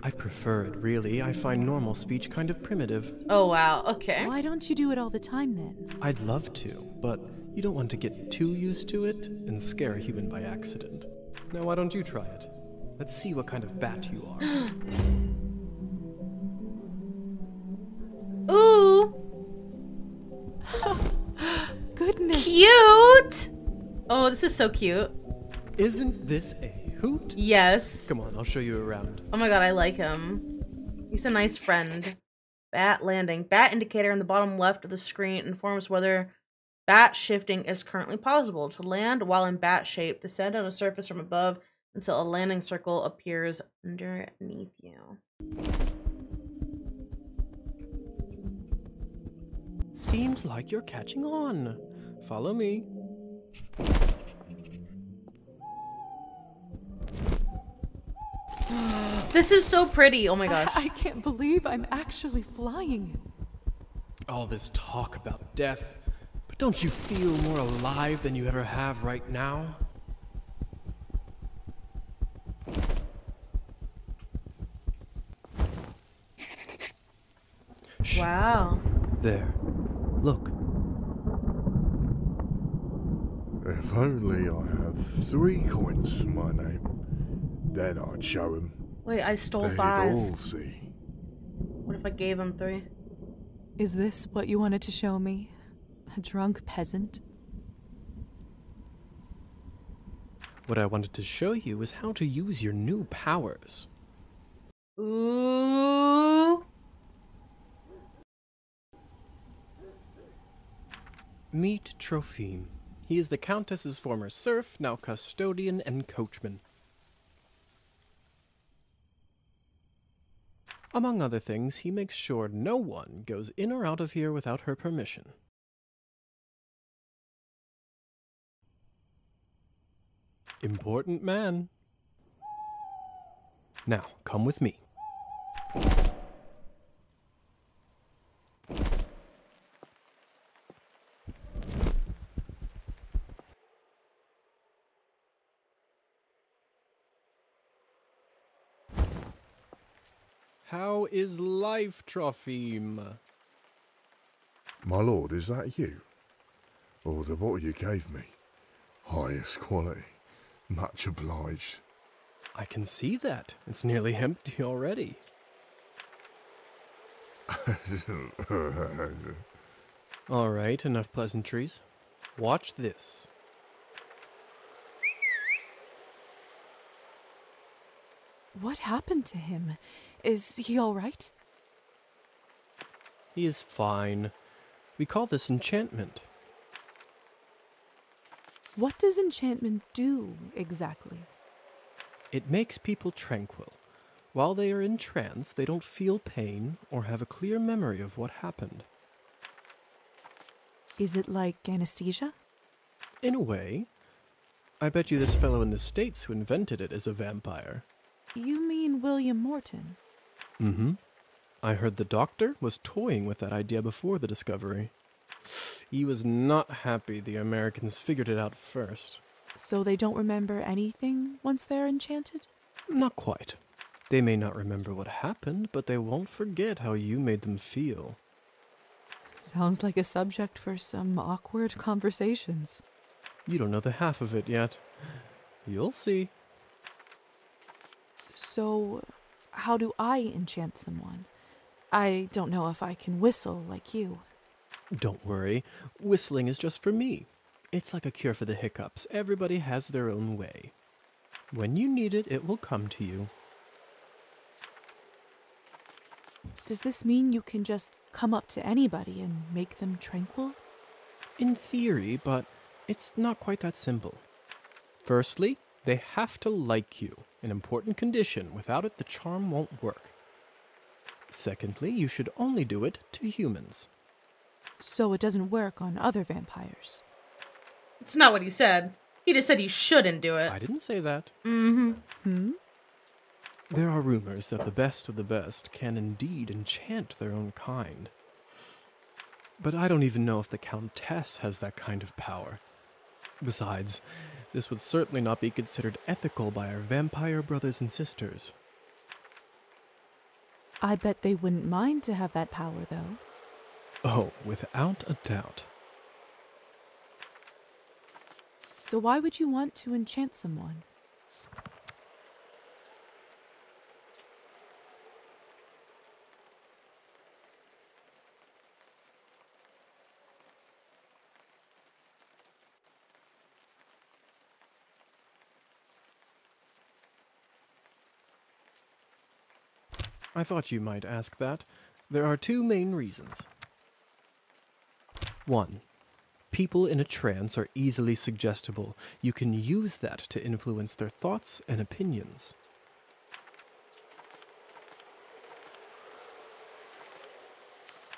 I prefer it, really. I find normal speech kind of primitive. Oh, wow. Okay. Why don't you do it all the time then? I'd love to, but you don't want to get too used to it and scare a human by accident. Now, why don't you try it? Let's see what kind of bat you are. Ooh. Goodness. Cute. Oh, this is so cute. Isn't this a hoot? Yes. Come on, I'll show you around. Oh my god, I like him. He's a nice friend. Bat landing. Bat indicator in the bottom left of the screen informs whether bat shifting is currently possible. To land while in bat shape, descend on a surface from above until a landing circle appears underneath you. Seems like you're catching on. Follow me. This is so pretty. Oh my gosh. I can't believe I'm actually flying. All this talk about death, but don't you feel more alive than you ever have right now? Shh. Wow. There. Look. If only I had 3 coins to my name, then I'd show him. Wait, I stole They'd 5. all see. What if I gave him 3? Is this what you wanted to show me? A drunk peasant? What I wanted to show you is how to use your new powers. Ooh. Meet Trophime. He is the Countess's former serf, now custodian and coachman. Among other things, he makes sure no one goes in or out of here without her permission. Important man. Now, come with me. How is life, Trophime? My lord, is that you? Oh, the bottle you gave me. Highest quality. Much obliged. I can see that. It's nearly empty already. All right, enough pleasantries. Watch this. What happened to him? Is he all right? He is fine. We call this enchantment. What does enchantment do, exactly? It makes people tranquil. While they are in trance, they don't feel pain or have a clear memory of what happened. Is it like anesthesia? In a way. I bet you this fellow in the States who invented it is a vampire. You mean William Morton? Mm-hmm. I heard the doctor was toying with that idea before the discovery. He was not happy the Americans figured it out first. So they don't remember anything once they're enchanted? Not quite. They may not remember what happened, but they won't forget how you made them feel. Sounds like a subject for some awkward conversations. You don't know the half of it yet. You'll see. So, how do I enchant someone? I don't know if I can whistle like you. Don't worry. Whistling is just for me. It's like a cure for the hiccups. Everybody has their own way. When you need it, it will come to you. Does this mean you can just come up to anybody and make them tranquil? In theory, but it's not quite that simple. Firstly, they have to like you, an important condition. Without it, the charm won't work. Secondly, you should only do it to humans. So it doesn't work on other vampires? It's not what he said. He just said you shouldn't do it. I didn't say that. Hmm? There are rumors that the best of the best can indeed enchant their own kind. But I don't even know if the Countess has that kind of power. Besides, this would certainly not be considered ethical by our vampire brothers and sisters. I bet they wouldn't mind to have that power, though. Oh, without a doubt. So why would you want to enchant someone? I thought you might ask that. There are two main reasons. 1. People in a trance are easily suggestible. You can use that to influence their thoughts and opinions.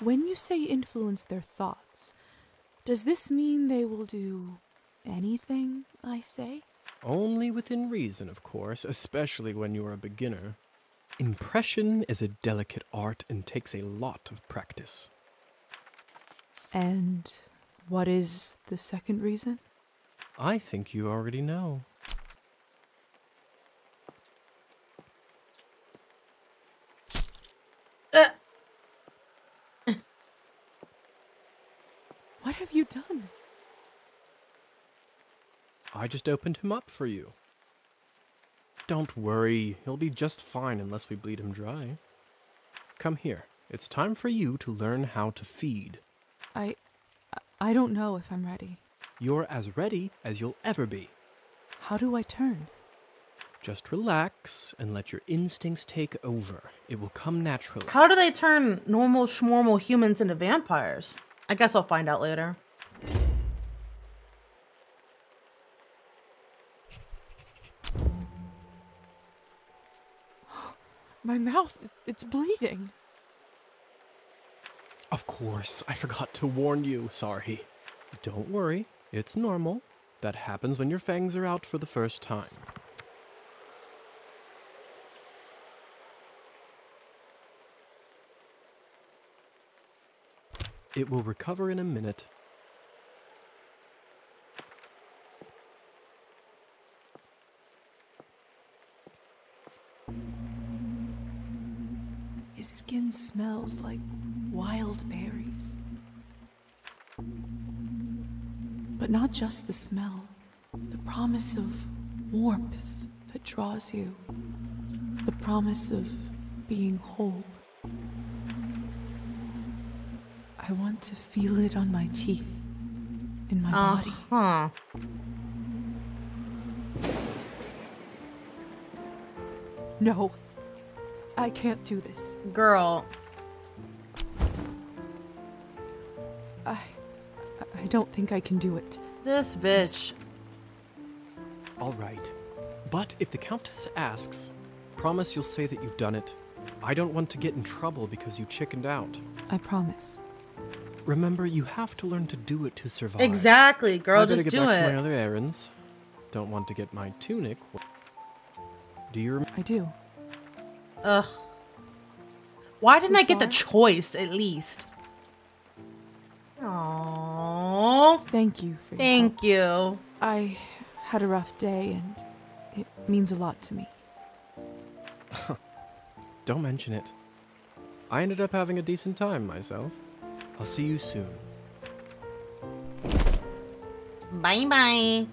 When you say influence their thoughts, does this mean they will do anything I say? Only within reason, of course, especially when you're a beginner. Impression is a delicate art and takes a lot of practice. And what is the second reason? I think you already know. What have you done? I just opened him up for you. Don't worry, he'll be just fine unless we bleed him dry. Come here. It's time for you to learn how to feed. I don't know if I'm ready. You're as ready as you'll ever be. How do I turn? Just relax and let your instincts take over. It will come naturally. How do they turn normal schmormal humans into vampires? I guess I'll find out later. My mouth, it's bleeding. Of course, I forgot to warn you. Sorry. Don't worry, it's normal. That happens when your fangs are out for the first time. It will recover in a minute. His skin smells like wild berries. But not just the smell, the promise of warmth that draws you, the promise of being whole. I want to feel it on my teeth, in my body. No, I can't do this. Girl. I don't think I can do it. This bitch. All right. But if the Countess asks, promise you'll say that you've done it. I don't want to get in trouble because you chickened out. I promise. Remember, you have to learn to do it to survive. Exactly, girl, I better just get do back it. to my other errands. Don't want to get my tunic. Do you remember? I do. Ugh. Why didn't I get the Hussar? choice, at least? Aww. Thank you for your Thank you. I had a rough day, and it means a lot to me. Don't mention it. I ended up having a decent time myself. I'll see you soon. Bye-bye.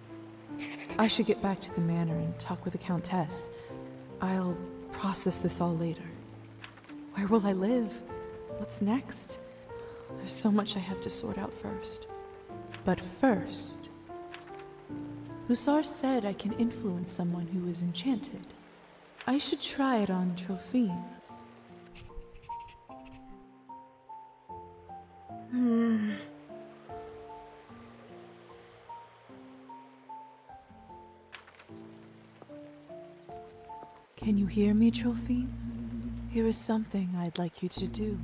I should get back to the manor and talk with the Countess. I'll process this all later. Where will I live? What's next? There's so much I have to sort out first. But first, Hussar said I can influence someone who is enchanted. I should try it on Trophine. Can you hear me, Trophine? Here is something I'd like you to do.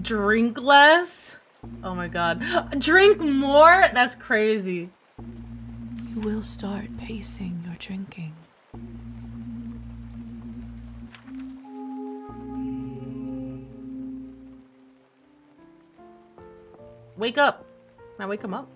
Drink less? Oh my god. Drink more? That's crazy. You will start pacing your drinking. Wake up. Can I wake him up?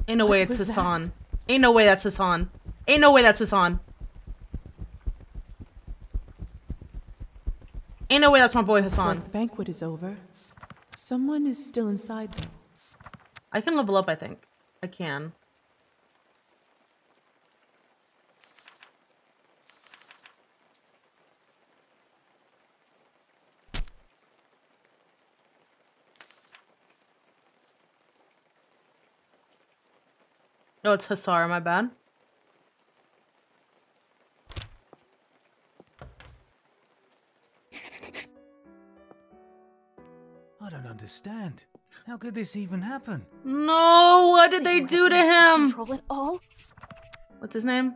Ain't no way it's Hassan. Ain't no way that's Hassan. Ain't no way that's Hassan. Ain't no way that's my boy Looks Hassan. like the banquet is over. Someone is still inside, though. I can level up, I think. I can. Oh, it's Hussar, my bad. I don't understand. How could this even happen? No, what did they do to him? Control it all? What's his name?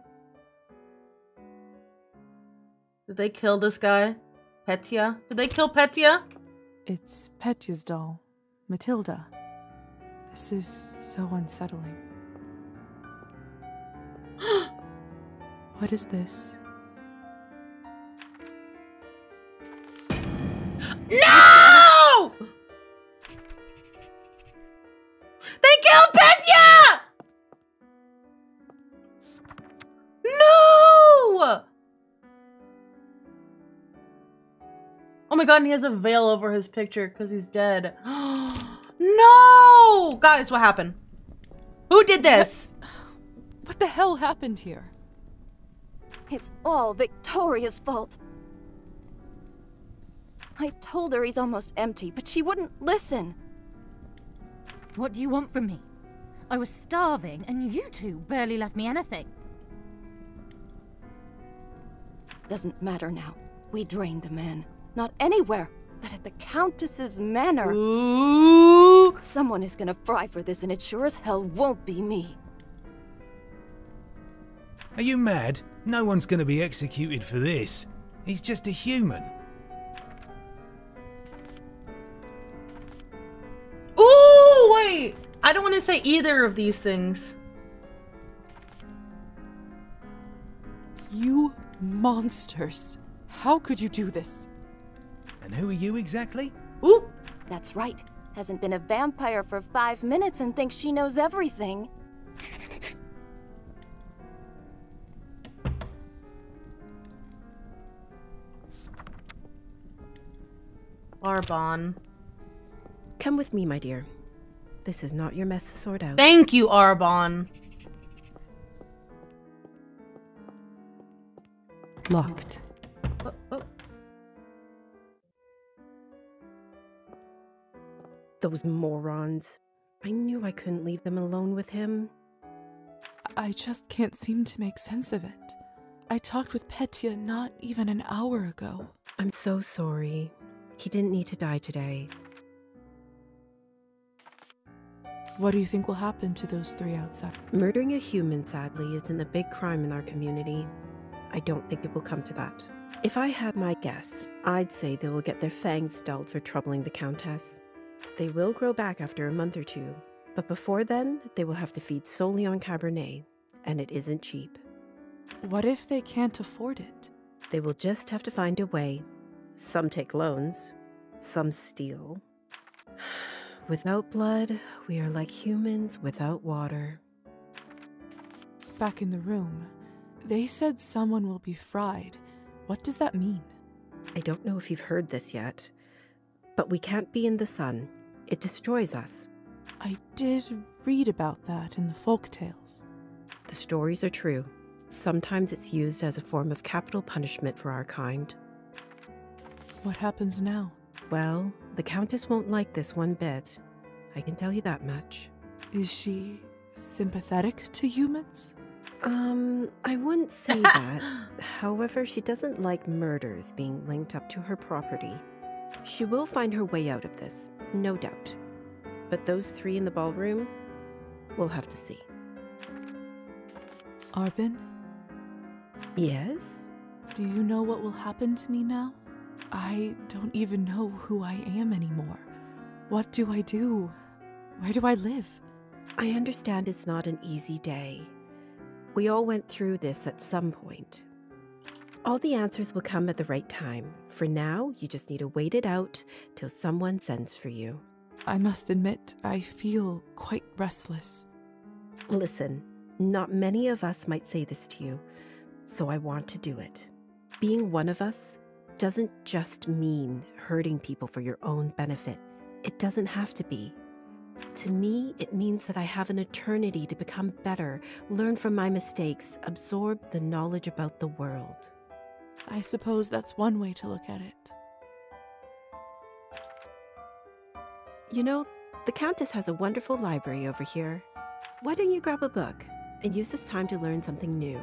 Did they kill this guy? Petya? Did they kill Petya? It's Petya's doll, Matilda. This is so unsettling. What is this? No! They killed Petya! No! Oh my god, and he has a veil over his picture because he's dead. No! Guys, what happened? Who did this? What the hell happened here? It's all Victoria's fault. I told her he's almost empty, but she wouldn't listen. What do you want from me? I was starving, and you two barely left me anything. Doesn't matter now. We drained the man. Not anywhere, but at the Countess's manor. Ooh. Someone is gonna fry for this, and it sure as hell won't be me. Are you mad? No one's going to be executed for this. He's just a human. Ooh, wait. I don't want to say either of these things. You monsters. How could you do this? And who are you exactly? Ooh! That's right. Hasn't been a vampire for 5 minutes and thinks she knows everything. Arbonne. Come with me, my dear. This is not your mess to sort out. Thank you, Arbonne. Locked. Oh. Those morons. I knew I couldn't leave them alone with him. I just can't seem to make sense of it. I talked with Petya not even an hour ago. I'm so sorry. He didn't need to die today. What do you think will happen to those three outside? Murdering a human, sadly, isn't a big crime in our community. I don't think it will come to that. If I had my guess, I'd say they will get their fangs dulled for troubling the Countess. They will grow back after a month or two, but before then, they will have to feed solely on Cabernet, and it isn't cheap. What if they can't afford it? They will just have to find a way. Some take loans, some steal. Without blood, we are like humans without water. Back in the room, they said someone will be fried. What does that mean? I don't know if you've heard this yet, but we can't be in the sun. It destroys us. I did read about that in the folk tales. The stories are true. Sometimes it's used as a form of capital punishment for our kind. What happens now? Well, the Countess won't like this one bit. I can tell you that much. Is she sympathetic to humans? I wouldn't say that. However, she doesn't like murders being linked up to her property. She will find her way out of this, no doubt. But those three in the ballroom, we'll have to see. Arbin? Yes? Do you know what will happen to me now? I don't even know who I am anymore. What do I do? Where do I live? I understand it's not an easy day. We all went through this at some point. All the answers will come at the right time. For now, you just need to wait it out till someone sends for you. I must admit, I feel quite restless. Listen, not many of us might say this to you, so I want to do it. Being one of us doesn't just mean hurting people for your own benefit. It doesn't have to be. To me, it means that I have an eternity to become better, learn from my mistakes, absorb the knowledge about the world. I suppose that's one way to look at it. You know, the Countess has a wonderful library over here. Why don't you grab a book and use this time to learn something new?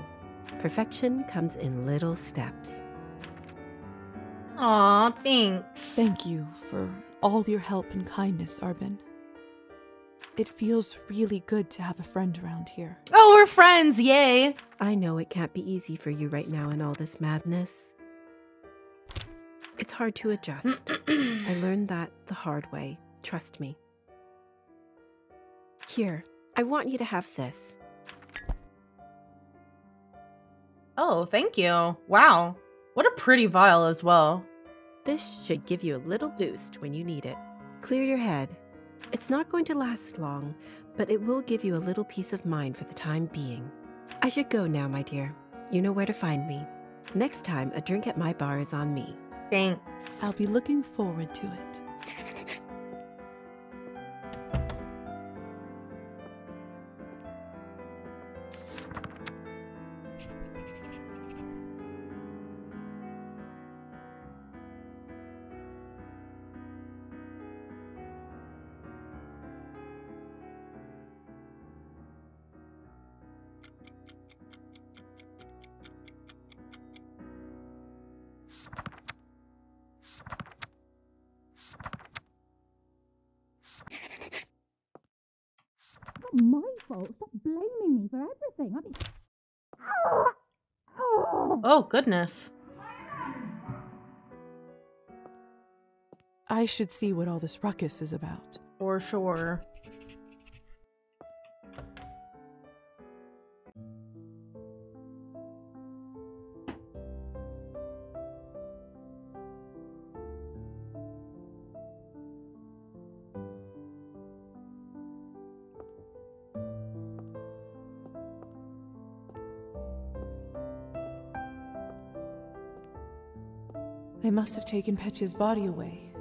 Perfection comes in little steps. Aw, thanks. Thank you for all your help and kindness, Arbin. It feels really good to have a friend around here. Oh, we're friends, yay! I know it can't be easy for you right now in all this madness. It's hard to adjust. I learned that the hard way. Trust me. Here, I want you to have this. Oh, thank you. Wow. What a pretty vial as well. This should give you a little boost when you need it. Clear your head. It's not going to last long, but it will give you a little peace of mind for the time being. I should go now, my dear. You know where to find me. Next time, a drink at my bar is on me. Thanks. I'll be looking forward to it. My fault. Stop blaming me for everything. Oh, goodness. I should see what all this ruckus is about. For sure. They must have taken Petya's body away.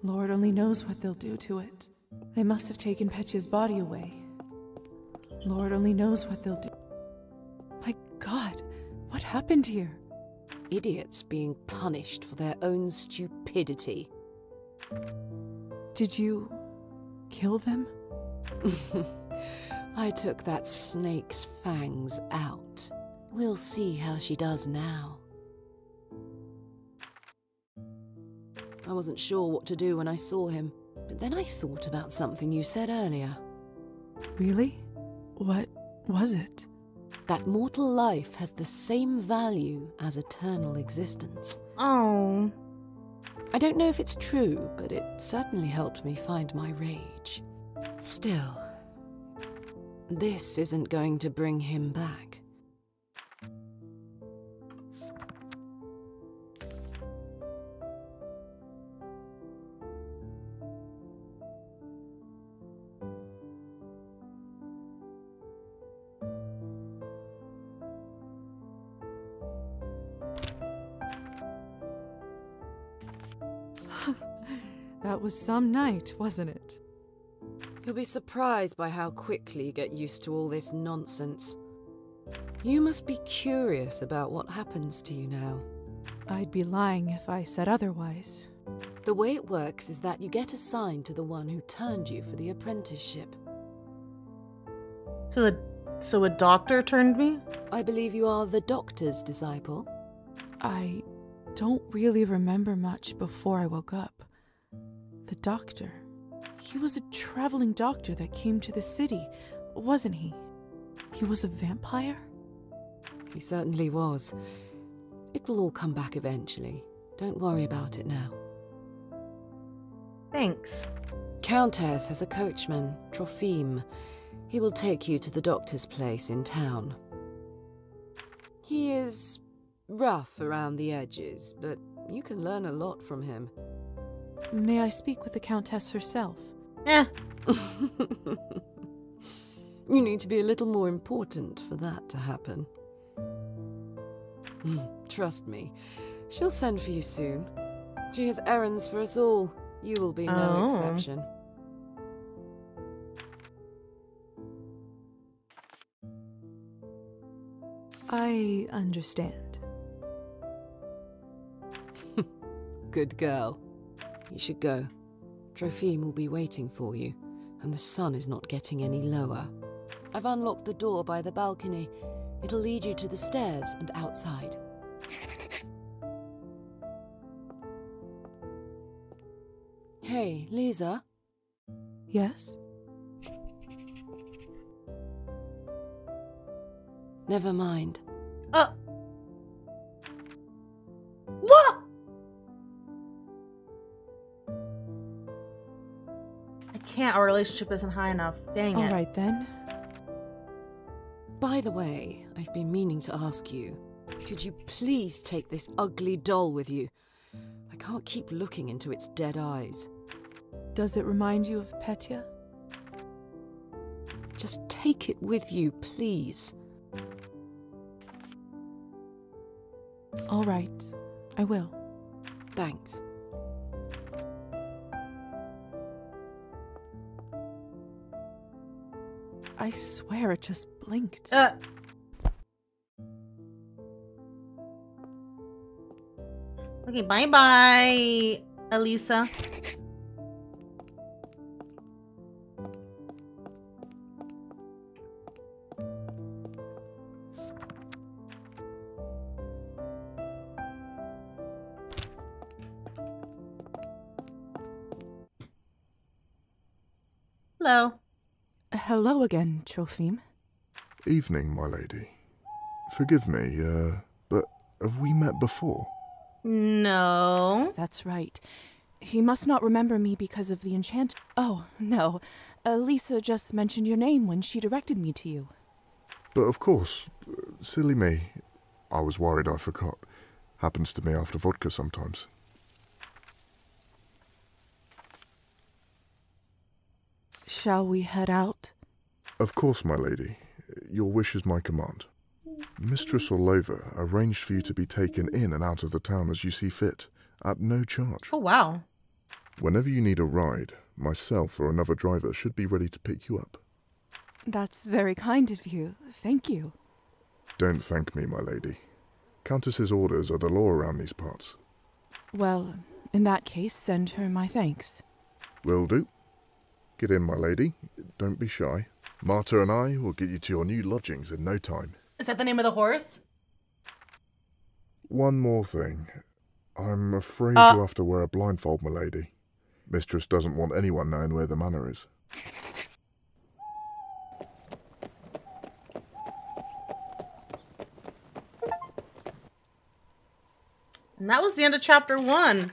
Lord only knows what they'll do to it. They must have taken Petya's body away. Lord only knows what they'll do. My God, what happened here? Idiots being punished for their own stupidity. Did you kill them? I took that snake's fangs out. We'll see how she does now. I wasn't sure what to do when I saw him, but then I thought about something you said earlier. Really? What was it? That mortal life has the same value as eternal existence. Oh. I don't know if it's true, but it certainly helped me find my rage. Still, this isn't going to bring him back. That was some night, wasn't it? You'll be surprised by how quickly you get used to all this nonsense. You must be curious about what happens to you now. I'd be lying if I said otherwise. The way it works is that you get assigned to the one who turned you for the apprenticeship. So a doctor turned me? I believe you are the doctor's disciple. I don't really remember much before I woke up. The doctor. He was a traveling doctor that came to the city, wasn't he? He was a vampire? He certainly was. It will all come back eventually. Don't worry about it now. Thanks. Countess has a coachman, Trofim. He will take you to the doctor's place in town. He is rough around the edges, but you can learn a lot from him. May I speak with the Countess herself? Eh. You need to be a little more important for that to happen. Trust me, she'll send for you soon. She has errands for us all. You will be no exception. I understand. Good girl. You should go. Trofim will be waiting for you, and the sun is not getting any lower. I've unlocked the door by the balcony. It'll lead you to the stairs and outside. Hey, Lisa? Yes? Never mind. What? I can't. Our relationship isn't high enough. Dang it. All right then. By the way, I've been meaning to ask you, could you please take this ugly doll with you? I can't keep looking into its dead eyes. Does it remind you of Petya? Just take it with you, please. All right, I will. Thanks. I swear it just blinked. Okay, bye-bye, Elisa. Hello. Hello again, Trofim. Evening, my lady. Forgive me, but have we met before? No. That's right. He must not remember me because of the enchant. Oh, no. Lisa just mentioned your name when she directed me to you. But of course, silly me. I was worried I forgot. Happens to me after vodka sometimes. Shall we head out? Of course, my lady. Your wish is my command. Mistress Orlova arranged for you to be taken in and out of the town as you see fit, at no charge. Oh, wow. Whenever you need a ride, myself or another driver should be ready to pick you up. That's very kind of you. Thank you. Don't thank me, my lady. Countess's orders are the law around these parts. Well, in that case, send her my thanks. Will do. Get in, my lady. Don't be shy. Marta and I will get you to your new lodgings in no time. Is that the name of the horse? One more thing. I'm afraid you'll have to wear a blindfold, my lady. Mistress doesn't want anyone knowing where the manor is. And that was the end of chapter 1.